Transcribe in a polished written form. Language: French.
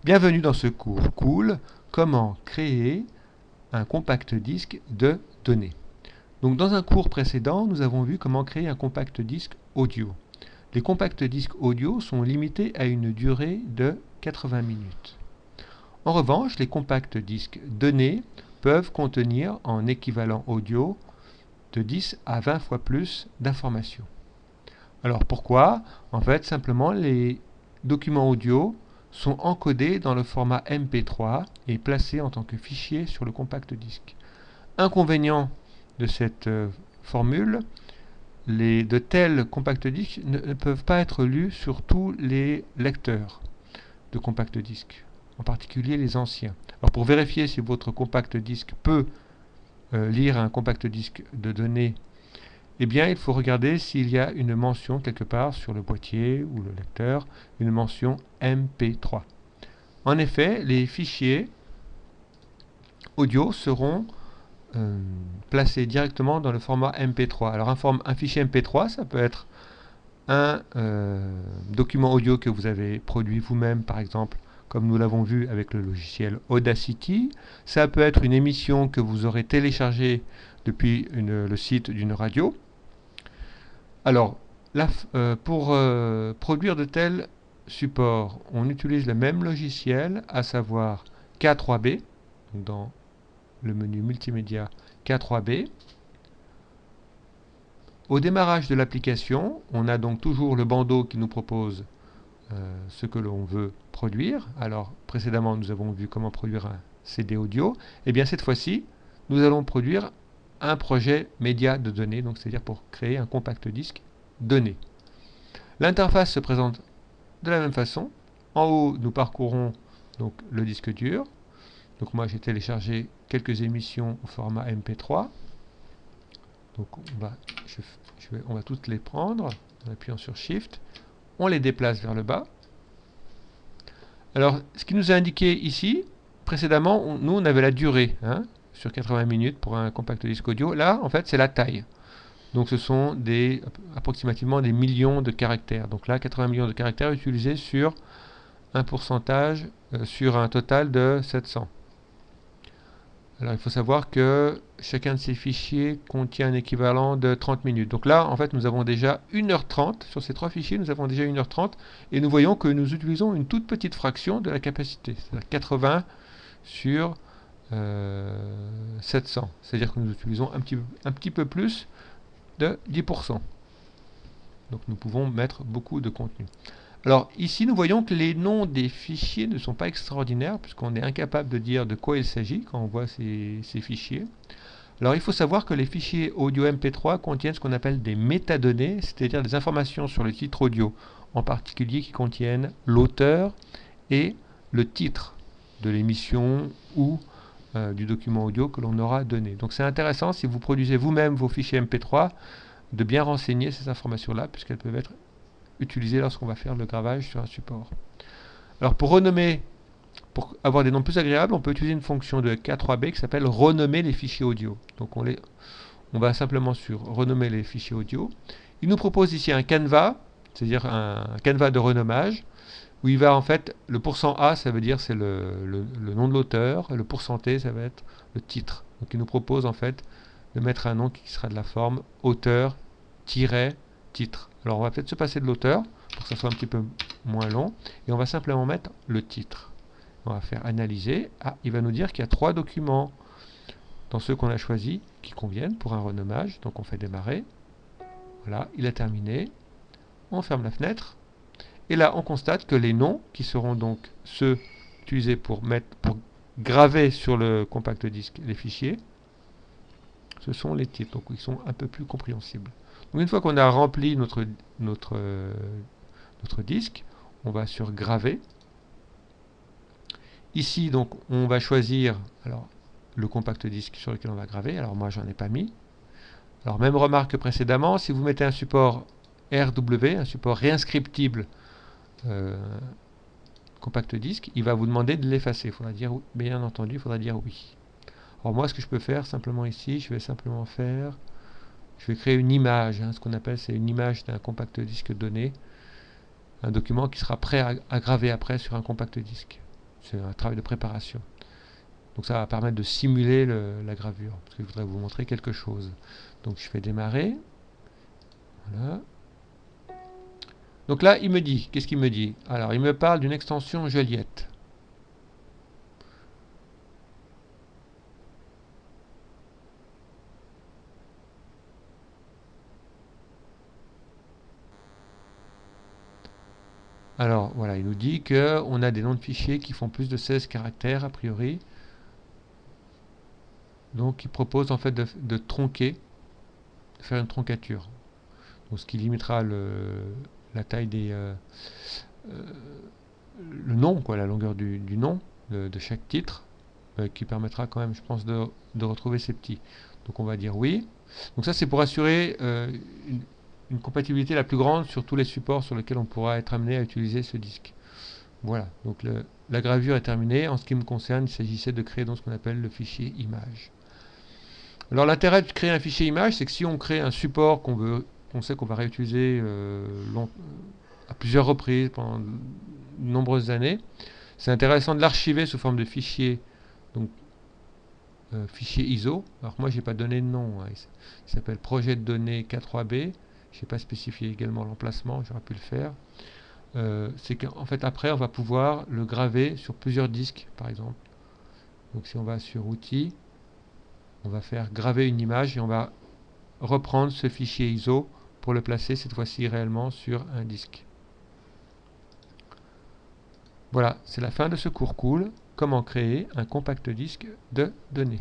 Bienvenue dans ce cours cool, comment créer un compact disque de données. Donc dans un cours précédent, nous avons vu comment créer un compact disque audio. Les compacts disques audio sont limités à une durée de 80 minutes. En revanche, les compacts disques données peuvent contenir en équivalent audio de 10 à 20 fois plus d'informations. Alors pourquoi? En fait, simplement les documents audio sont encodés dans le format MP3 et placés en tant que fichier sur le compact disque. Inconvénient de cette formule, de tels compact disques ne peuvent pas être lus sur tous les lecteurs de compact disque, en particulier les anciens. Alors pour vérifier si votre compact disque peut lire un compact disque de données, eh bien il faut regarder s'il y a une mention quelque part sur le boîtier ou le lecteur, une mention MP3. En effet, les fichiers audio seront placés directement dans le format MP3. Alors un fichier MP3, ça peut être un document audio que vous avez produit vous-même, par exemple, comme nous l'avons vu avec le logiciel Audacity. Ça peut être une émission que vous aurez téléchargée depuis le site d'une radio. Alors, pour produire de tels supports, on utilise le même logiciel, à savoir K3B, dans le menu multimédia K3B. Au démarrage de l'application, on a donc toujours le bandeau qui nous propose ce que l'on veut produire. Alors, précédemment, nous avons vu comment produire un CD audio. Et bien, cette fois-ci, nous allons produire un projet média de données, donc c'est-à-dire pour créer un compact disque données. L'interface se présente de la même façon. En haut, nous parcourons donc le disque dur. Donc moi, j'ai téléchargé quelques émissions au format MP3. Donc on va toutes les prendre en appuyant sur Shift. On les déplace vers le bas. Alors, ce qui nous a indiqué ici, précédemment, nous on avait la durée sur 80 minutes pour un compact disque audio. Là, en fait, c'est la taille. Donc ce sont approximativement des millions de caractères. Donc là, 80 millions de caractères utilisés sur un pourcentage, sur un total de 700. Alors il faut savoir que chacun de ces fichiers contient un équivalent de 30 minutes. Donc là, en fait, nous avons déjà 1h30. Sur ces trois fichiers, nous avons déjà 1h30. Et nous voyons que nous utilisons une toute petite fraction de la capacité. C'est-à-dire 80 sur 700. C'est-à-dire que nous utilisons un petit peu plus de 10%. Donc nous pouvons mettre beaucoup de contenu. Alors ici nous voyons que les noms des fichiers ne sont pas extraordinaires puisqu'on est incapable de dire de quoi il s'agit quand on voit ces fichiers. Alors il faut savoir que les fichiers audio MP3 contiennent ce qu'on appelle des métadonnées, c'est-à-dire des informations sur le titre audio, en particulier qui contiennent l'auteur et le titre de l'émission ou du document audio que l'on aura donné. Donc c'est intéressant si vous produisez vous-même vos fichiers MP3 de bien renseigner ces informations-là puisqu'elles peuvent être utilisées lorsqu'on va faire le gravage sur un support. Alors pour avoir des noms plus agréables, on peut utiliser une fonction de K3B qui s'appelle renommer les fichiers audio. Donc on va simplement sur renommer les fichiers audio. Il nous propose ici un canevas, c'est-à-dire un canevas de renommage, où il va en fait, le %A ça veut dire c'est le nom de l'auteur, et le %T ça va être le titre. Donc il nous propose en fait de mettre un nom qui sera de la forme auteur-titre. Alors on va peut-être se passer de l'auteur pour que ça soit un petit peu moins long et on va simplement mettre le titre. On va faire analyser. Ah, il va nous dire qu'il y a 3 documents dans ceux qu'on a choisis qui conviennent pour un renommage. Donc on fait démarrer. Voilà, il a terminé. On ferme la fenêtre. Et là on constate que les noms qui seront donc ceux utilisés pour graver sur le compact disque les fichiers, ce sont les titres, donc ils sont un peu plus compréhensibles. Donc une fois qu'on a rempli notre disque, on va sur graver. Ici donc on va choisir le compact disque sur lequel on va graver. Alors moi j'en ai pas mis. Alors même remarque que précédemment, si vous mettez un support RW, un support réinscriptible compact disque, il va vous demander de l'effacer. Il faudra dire, bien entendu, il faudra dire oui. Alors moi ce que je peux faire simplement ici, je vais créer une image, ce qu'on appelle c'est une image d'un compact disque donné, un document qui sera prêt à graver après sur un compact disque. C'est un travail de préparation. Donc ça va permettre de simuler la gravure, parce que je voudrais vous montrer quelque chose. Donc je fais démarrer. Voilà. Donc là, il me dit, qu'est-ce qu'il me dit? Alors, il me parle d'une extension Joliette. Alors, voilà, il nous dit qu'on a des noms de fichiers qui font plus de 16 caractères, a priori. Donc, il propose en fait de tronquer, de faire une troncature. Donc, ce qui limitera la taille le nom, quoi, la longueur du nom de chaque titre, qui permettra quand même, je pense, de retrouver ces petits. Donc, on va dire oui. Donc, ça, c'est pour assurer une compatibilité la plus grande sur tous les supports sur lesquels on pourra être amené à utiliser ce disque. Voilà, donc la gravure est terminée. En ce qui me concerne, il s'agissait de créer donc ce qu'on appelle le fichier image. Alors l'intérêt de créer un fichier image, c'est que si on crée un support qu'on sait qu'on va réutiliser à plusieurs reprises pendant de nombreuses années, c'est intéressant de l'archiver sous forme de fichier, donc fichier ISO. Alors moi j'ai pas donné de nom, hein. Il s'appelle projet de données K3B. Je n'ai pas spécifié également l'emplacement, j'aurais pu le faire. C'est qu'en fait après on va pouvoir le graver sur plusieurs disques par exemple. Donc si on va sur outils, on va faire graver une image et on va reprendre ce fichier ISO pour le placer cette fois-ci réellement sur un disque. Voilà, c'est la fin de ce cours cool, comment créer un compact disque de données.